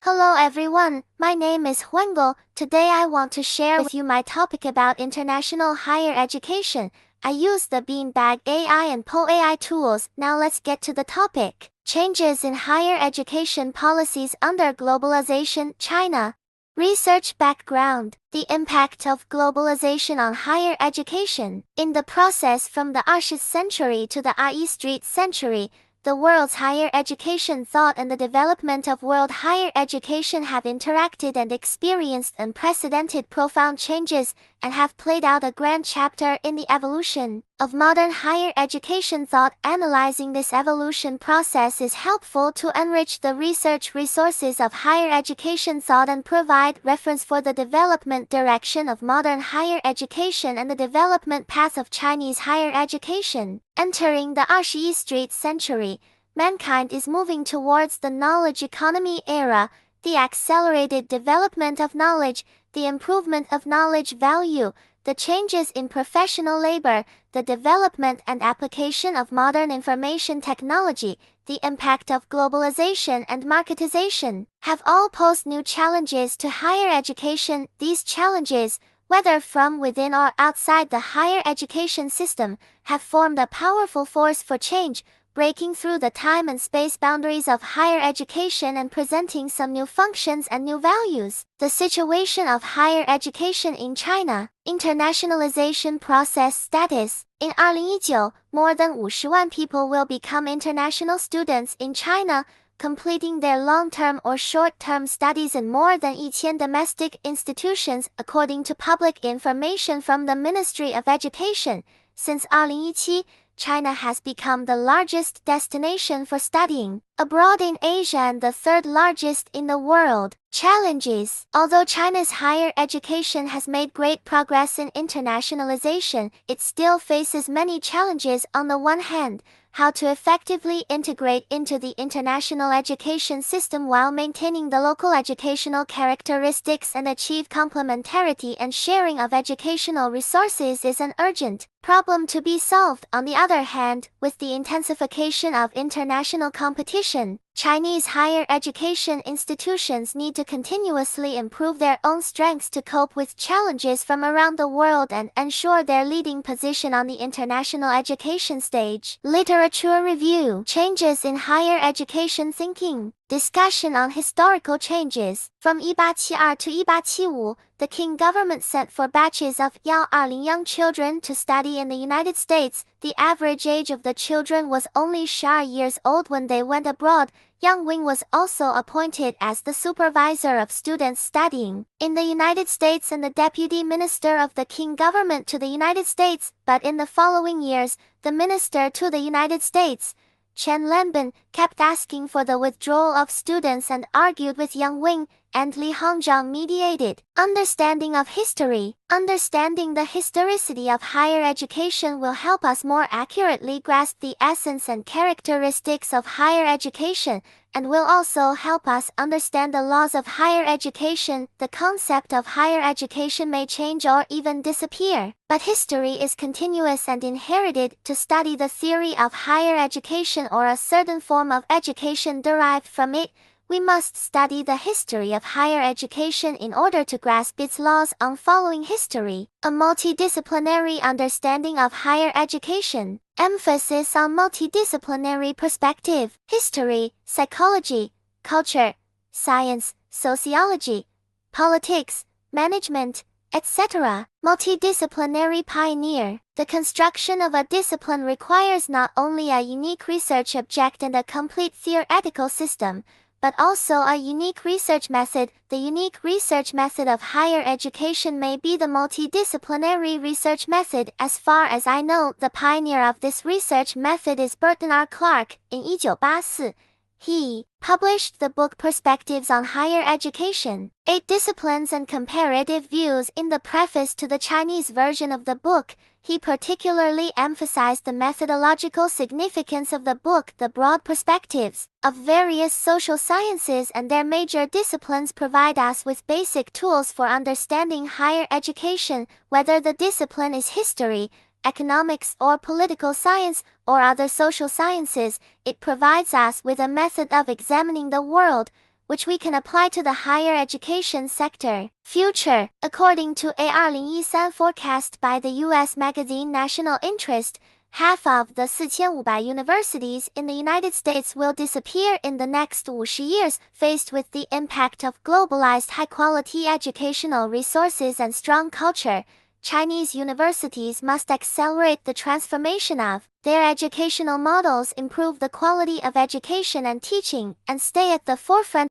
Hello everyone, my name is Huango. Today I want to share with you my topic about international higher education. I use the Beanbag AI and Po AI tools. Now let's get to the topic. Changes in higher education policies under globalization, China. Research background. The impact of globalization on higher education. In the process from the 20th century to the 21st century, the world's higher education thought and the development of world higher education have interacted and experienced unprecedented profound changes and have played out a grand chapter in the evolution of modern higher education thought. Analyzing this evolution process is helpful to enrich the research resources of higher education thought and provide reference for the development direction of modern higher education and the development path of Chinese higher education. Entering the 21st century, mankind is moving towards the knowledge economy era, the accelerated development of knowledge, the improvement of knowledge value, the changes in professional labor, the development and application of modern information technology, the impact of globalization and marketization, have all posed new challenges to higher education. These challenges, whether from within or outside the higher education system, have formed a powerful force for change, breaking through the time and space boundaries of higher education and presenting some new functions and new values. The situation of higher education in China. Internationalization process status. In 2019, more than 50万 people will become international students in China, completing their long-term or short-term studies in more than 1,000 domestic institutions, according to public information from the Ministry of Education. Since 2017, China has become the largest destination for studying abroad in Asia and the third largest in the world. Challenges. Although China's higher education has made great progress in internationalization, it still faces many challenges. On the one hand, how to effectively integrate into the international education system while maintaining the local educational characteristics and achieve complementarity and sharing of educational resources is an urgent problem to be solved. On the other hand, with the intensification of international competition, Chinese higher education institutions need to continuously improve their own strengths to cope with challenges from around the world and ensure their leading position on the international education stage. Literature review. Changes in higher education thinking. Discussion on historical changes. From 1872 to 1875, the Qing government sent 4 batches of 20 young children to study in the United States. The average age of the children was only 12 years old when they went abroad. Yang Wing was also appointed as the supervisor of students studying in the United States and the deputy minister of the Qing government to the United States. But in the following years, the minister to the United States, Chen Lenbin, kept asking for the withdrawal of students and argued with Yang Wing, and Li Hongzhang mediated. Understanding of history. Understanding the historicity of higher education will help us more accurately grasp the essence and characteristics of higher education, and will also help us understand the laws of higher education. The concept of higher education may change or even disappear, but history is continuous and inherited. To study the theory of higher education or a certain form of education derived from it, we must study the history of higher education in order to grasp its laws. On following history, a multidisciplinary understanding of higher education. Emphasis on multidisciplinary perspective. History, psychology, culture, science, sociology, politics, management, etc. Multidisciplinary pioneer. The construction of a discipline requires not only a unique research object and a complete theoretical system, but also a unique research method. The unique research method of higher education may be the multidisciplinary research method. As far as I know, the pioneer of this research method is Burton R. Clark. In 1984, he published the book Perspectives on Higher Education, 8 Disciplines and Comparative Views. In the preface to the Chinese version of the book, he particularly emphasized the methodological significance of the book. The broad perspectives of various social sciences and their major disciplines provide us with basic tools for understanding higher education, whether the discipline is history, economics or political science, or other social sciences. It provides us with a method of examining the world, which we can apply to the higher education sector. Future. According to a 2013 forecast by the U.S. magazine National Interest, half of the 4,500 universities in the United States will disappear in the next 50 years. Faced with the impact of globalized high-quality educational resources and strong culture, Chinese universities must accelerate the transformation of their educational models, improve the quality of education and teaching, and stay at the forefront